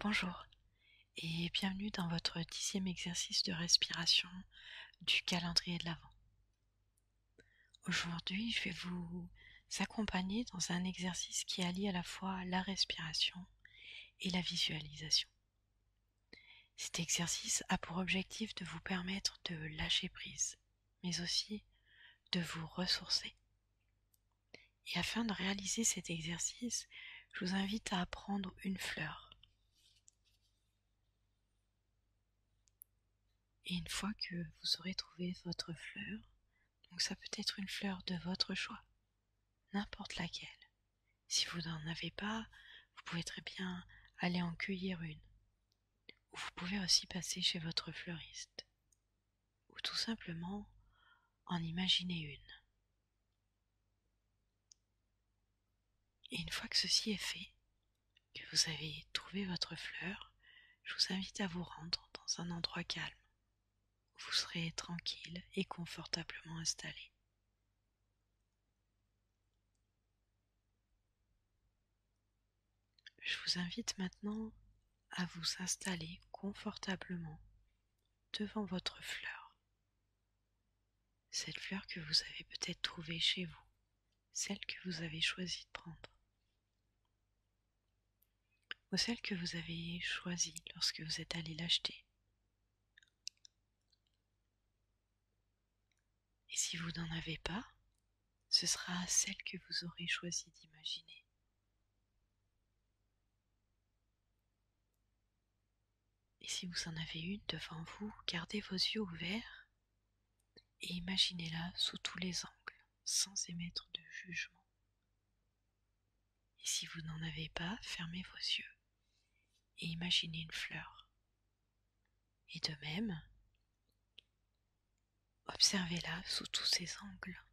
Bonjour et bienvenue dans votre 10e exercice de respiration du calendrier de l'Avent. Aujourd'hui, je vais vous accompagner dans un exercice qui allie à la fois la respiration et la visualisation. Cet exercice a pour objectif de vous permettre de lâcher prise, mais aussi de vous ressourcer. Et afin de réaliser cet exercice, je vous invite à prendre une fleur. Et une fois que vous aurez trouvé votre fleur, donc ça peut être une fleur de votre choix, n'importe laquelle. Si vous n'en avez pas, vous pouvez très bien aller en cueillir une. Ou vous pouvez aussi passer chez votre fleuriste. Ou tout simplement en imaginer une. Et une fois que ceci est fait, que vous avez trouvé votre fleur, je vous invite à vous rendre dans un endroit calme, où vous serez tranquille et confortablement installé. Je vous invite maintenant à vous installer confortablement devant votre fleur. Cette fleur que vous avez peut-être trouvée chez vous, celle que vous avez choisi de prendre, ou celle que vous avez choisie lorsque vous êtes allé l'acheter. Et si vous n'en avez pas, ce sera celle que vous aurez choisi d'imaginer. Et si vous en avez une devant vous, gardez vos yeux ouverts et imaginez-la sous tous les angles, sans émettre de jugement. Et si vous n'en avez pas, fermez vos yeux et imaginez une fleur. Et de même, observez-la sous tous ses angles,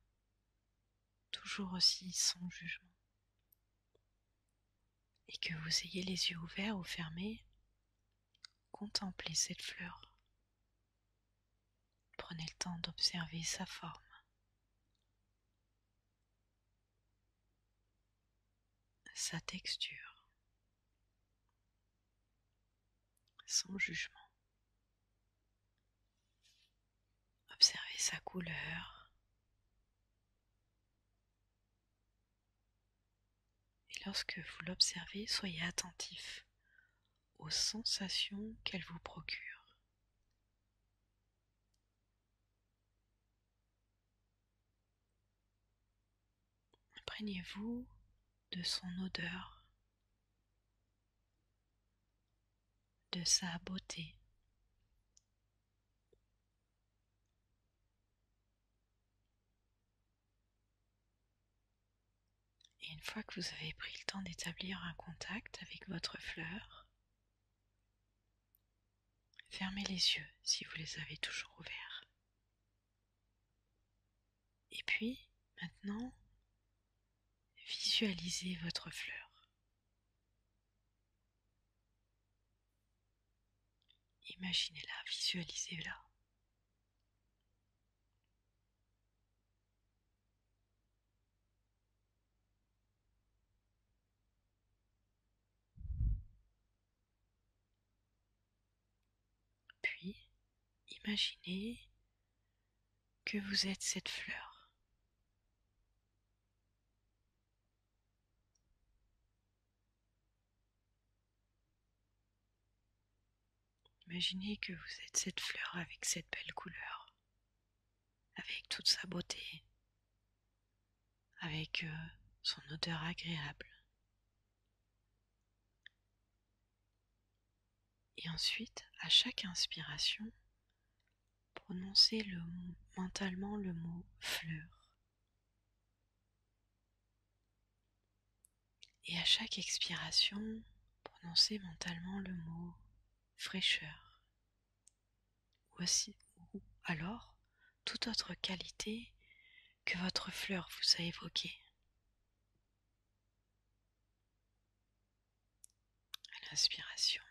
toujours aussi sans jugement. Et que vous ayez les yeux ouverts ou fermés, contemplez cette fleur. Prenez le temps d'observer sa forme, sa texture, sans jugement. Observez sa couleur. Et lorsque vous l'observez, soyez attentif aux sensations qu'elle vous procure. Imprégnez-vous de son odeur, de sa beauté. Et une fois que vous avez pris le temps d'établir un contact avec votre fleur, fermez les yeux si vous les avez toujours ouverts. Et puis, maintenant, visualisez votre fleur. Imaginez-la, visualisez-la. Puis, imaginez que vous êtes cette fleur. Imaginez que vous êtes cette fleur avec cette belle couleur, avec toute sa beauté, avec son odeur agréable. Et ensuite, à chaque inspiration, prononcez mentalement le mot fleur. Et à chaque expiration, prononcez mentalement le mot fraîcheur. Ou alors toute autre qualité que votre fleur vous a évoquée. À l'inspiration,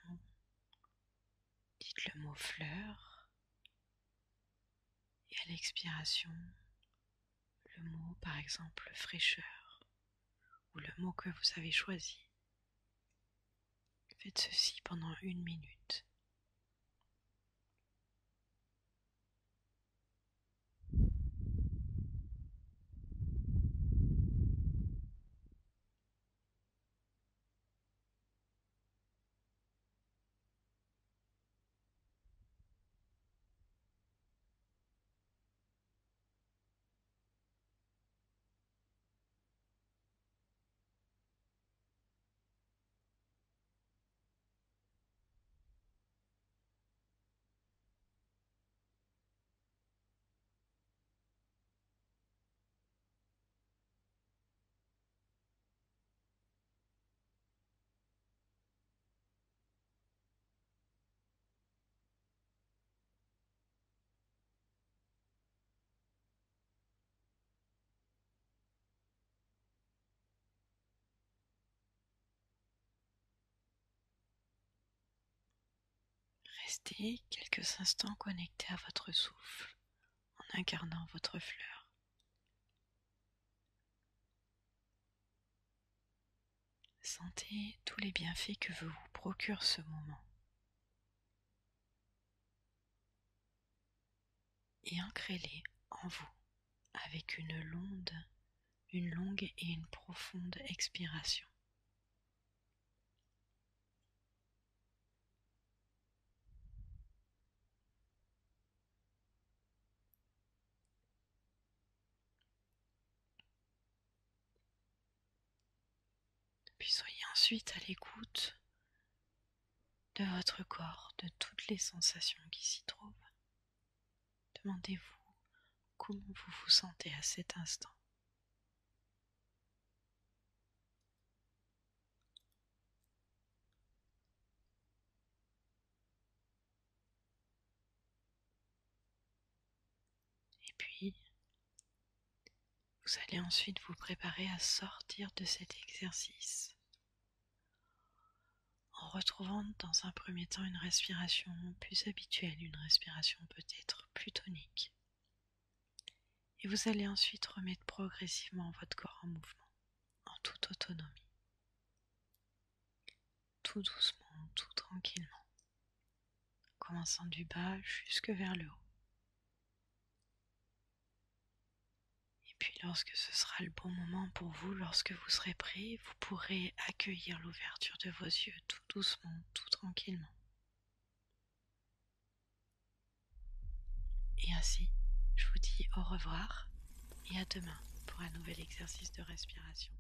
dites le mot fleur. Et à l'expiration, le mot par exemple fraîcheur ou le mot que vous avez choisi. Faites ceci pendant 1 minute. Restez quelques instants connectés à votre souffle en incarnant votre fleur. Sentez tous les bienfaits que vous procure ce moment et ancrez-les en vous avec une longue et une profonde expiration. Puis soyez ensuite à l'écoute de votre corps, de toutes les sensations qui s'y trouvent. Demandez-vous comment vous vous sentez à cet instant. Et puis, vous allez ensuite vous préparer à sortir de cet exercice en retrouvant dans un premier temps une respiration plus habituelle, une respiration peut-être plus tonique. Et vous allez ensuite remettre progressivement votre corps en mouvement, en toute autonomie, tout doucement, tout tranquillement, commençant du bas jusque vers le haut. Et puis lorsque ce sera le bon moment pour vous, lorsque vous serez prêt, vous pourrez accueillir l'ouverture de vos yeux tout doucement, tout tranquillement. Et ainsi, je vous dis au revoir et à demain pour un nouvel exercice de respiration.